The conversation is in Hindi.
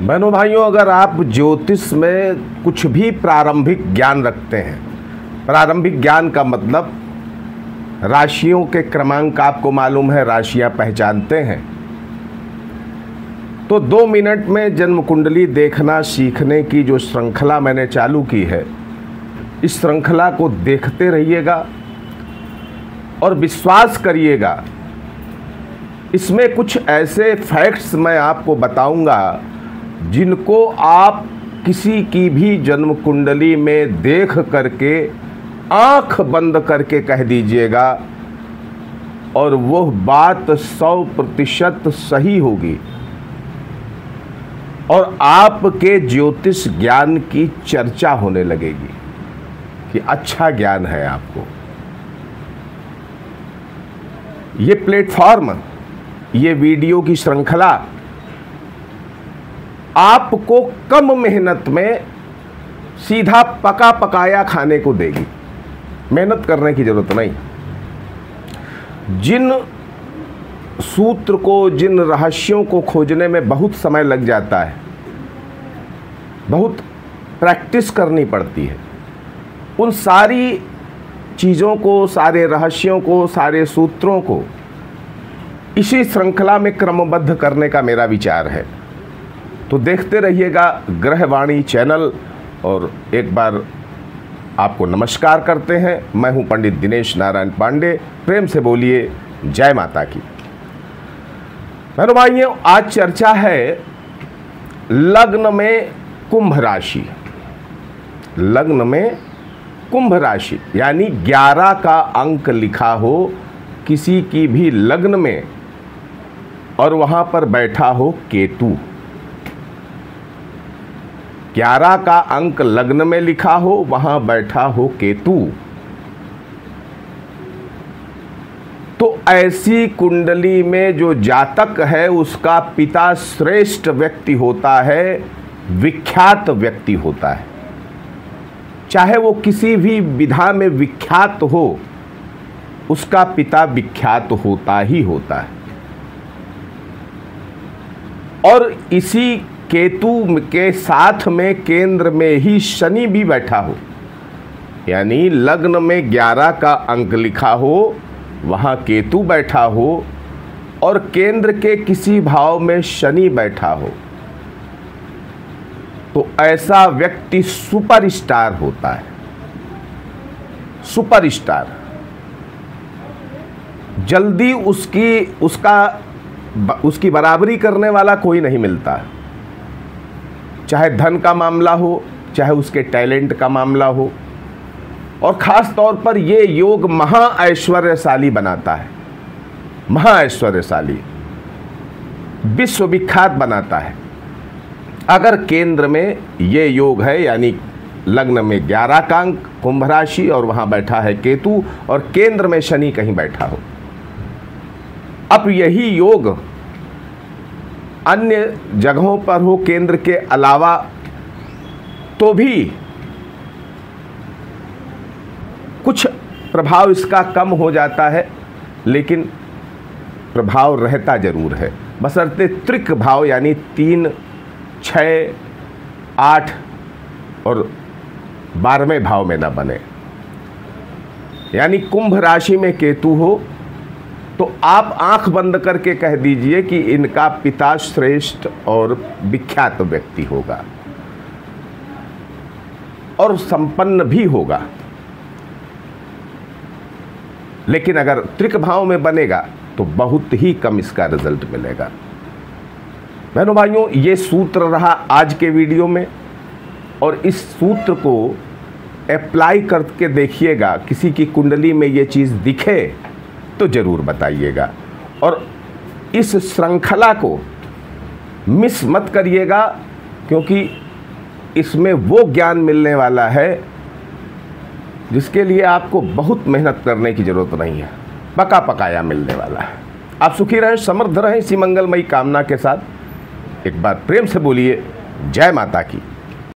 बहनों भाइयों, अगर आप ज्योतिष में कुछ भी प्रारंभिक ज्ञान रखते हैं, प्रारंभिक ज्ञान का मतलब राशियों के क्रमांक आपको मालूम है, राशियां पहचानते हैं, तो 2 मिनट में जन्म कुंडली देखना सीखने की जो श्रृंखला मैंने चालू की है, इस श्रृंखला को देखते रहिएगा और विश्वास करिएगा। इसमें कुछ ऐसे फैक्ट्स मैं आपको बताऊंगा जिनको आप किसी की भी जन्म कुंडली में देख करके आंख बंद करके कह दीजिएगा और वह बात 100% सही होगी और आपके ज्योतिष ज्ञान की चर्चा होने लगेगी कि अच्छा ज्ञान है आपको। ये प्लेटफॉर्म, ये वीडियो की श्रृंखला आपको कम मेहनत में सीधा पका पकाया खाने को देगी। मेहनत करने की जरूरत नहीं। जिन सूत्र को, जिन रहस्यों को खोजने में बहुत समय लग जाता है, बहुत प्रैक्टिस करनी पड़ती है, उन सारी चीज़ों को, सारे रहस्यों को, सारे सूत्रों को इसी श्रृंखला में क्रमबद्ध करने का मेरा विचार है। तो देखते रहिएगा ग्रहवाणी चैनल। और एक बार आपको नमस्कार करते हैं। मैं हूं पंडित दिनेश नारायण पांडे। प्रेम से बोलिए जय माता की। बहनों भाइयों, आज चर्चा है लग्न में कुंभ राशि। लग्न में कुंभ राशि यानी 11 का अंक लिखा हो किसी की भी लग्न में और वहां पर बैठा हो केतु। 11 का अंक लग्न में लिखा हो, वहां बैठा हो केतु, तो ऐसी कुंडली में जो जातक है उसका पिता श्रेष्ठ व्यक्ति होता है, विख्यात व्यक्ति होता है। चाहे वो किसी भी विधा में विख्यात हो, उसका पिता विख्यात होता ही होता है। और इसी केतु के साथ में केंद्र में ही शनि भी बैठा हो, यानी लग्न में 11 का अंक लिखा हो, वहाँ केतु बैठा हो और केंद्र के किसी भाव में शनि बैठा हो, तो ऐसा व्यक्ति सुपरस्टार होता है। सुपरस्टार। जल्दी उसकी बराबरी करने वाला कोई नहीं मिलता, चाहे धन का मामला हो, चाहे उसके टैलेंट का मामला हो। और ख़ास तौर पर ये योग महा ऐश्वर्यशाली बनाता है, महा ऐश्वर्यशाली, विश्वविख्यात बनाता है। अगर केंद्र में ये योग है, यानी लग्न में 11 का अंक, कुंभ राशि और वहाँ बैठा है केतु और केंद्र में शनि कहीं बैठा हो। अब यही योग अन्य जगहों पर हो केंद्र के अलावा, तो भी कुछ प्रभाव इसका कम हो जाता है, लेकिन प्रभाव रहता जरूर है, बशर्ते त्रिक भाव यानी 3, 6, 8 और 12वें भाव में न बने। यानी कुंभ राशि में केतु हो तो आप आंख बंद करके कह दीजिए कि इनका पिता श्रेष्ठ और विख्यात व्यक्ति होगा और संपन्न भी होगा। लेकिन अगर त्रिक भाव में बनेगा तो बहुत ही कम इसका रिजल्ट मिलेगा। बहनों भाइयों, ये सूत्र रहा आज के वीडियो में और इस सूत्र को अप्लाई करके देखिएगा। किसी की कुंडली में ये चीज़ दिखे तो ज़रूर बताइएगा और इस श्रृंखला को मिस मत करिएगा, क्योंकि इसमें वो ज्ञान मिलने वाला है जिसके लिए आपको बहुत मेहनत करने की ज़रूरत नहीं है, पका पकाया मिलने वाला है। आप सुखी रहें, समृद्ध रहें, इसी मंगलमयी कामना के साथ एक बार प्रेम से बोलिए जय माता की।